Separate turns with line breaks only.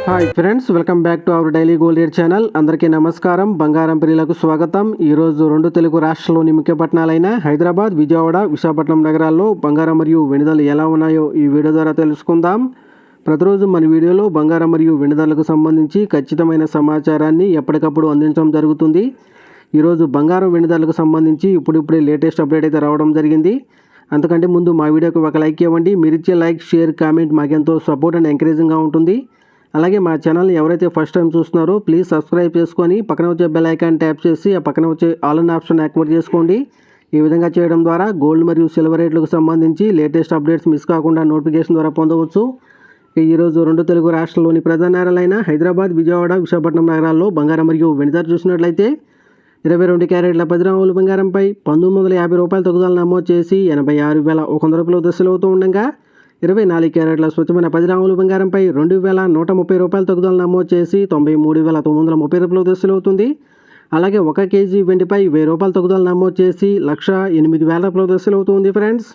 Hi friends, welcome back to our daily gold rate channel. అందరికీ నమస్కారం. బంగారం ప్రియులకు స్వాగతం. ఈరోజు రెండు తెలుగు రాష్ట్రాల్లోని ముఖ్య పట్టణాలైన హైదరాబాద్, విజయవాడ, విశాఖపట్నం నగరాల్లో బంగారం మరియు వెండి ధరలు ఎలా ఉన్నాయో ఈ వీడియో ద్వారా తెలుసుకుందాం. ప్రతిరోజు మన వీడియోలో బంగారం మరియు వెండి ధరలకు సంబంధించి ఖచ్చితమైన సమాచారాన్ని ఎప్పటికప్పుడు అందించడం జరుగుతుంది. ఈరోజు బంగారం వెండి ధరలకు సంబంధించి ఇప్పుడిప్పుడే లేటెస్ట్ అప్డేట్ అయితే రావడం జరిగింది. అంతకంటే ముందు మా వీడియోకి ఒక లైక్ ఇవ్వండి. మీరు ఇచ్చే లైక్, షేర్, కామెంట్ మాకెంతో సపోర్ట్ అండ్ ఎంకరేజింగ్గా ఉంటుంది. అలాగే మా ఛానల్ని ఎవరైతే ఫస్ట్ టైం చూస్తున్నారో ప్లీజ్ సబ్స్క్రైబ్ చేసుకొని పక్కన వచ్చే బెల్ ఐకాన్ ట్యాప్ చేసి ఆ పక్కన వచ్చే ఆల్ అన్ ఆప్షన్ యాక్టివేట్ చేసుకోండి. ఈ విధంగా చేయడం ద్వారా గోల్డ్ మరియు సిల్వర్ రేట్లకు సంబంధించి లేటెస్ట్ అప్డేట్స్ మిస్ కాకుండా నోటిఫికేషన్ ద్వారా పొందవచ్చు. ఈరోజు రెండు తెలుగు రాష్ట్రాల్లోని ప్రధాన నగరాలైన హైదరాబాద్, విజయవాడ, విశాఖపట్నం నగరాల్లో బంగారం మరియు వెండి ధర చూసినట్లయితే 22 క్యారెట్ల 10 గ్రాముల బంగారంపై 1950 రూపాయల తగ్గుదల నమోదు చేసి 86,100 రూపాయల దశలు అవుతూ ఉండగా 24 క్యారెట్ల స్వచ్ఛమైన 10 గ్రాముల బంగారంపై 2,130 రూపాయల తగ్గుదల నమోదు చేసి 93,930 రూపాయల దశలు అవుతుంది. అలాగే 1 కేజీ వెండిపై 1000 రూపాయల తగ్గుదల నమోదు చేసి 1,08,000 రూపాయల దశలు అవుతుంది ఫ్రెండ్స్.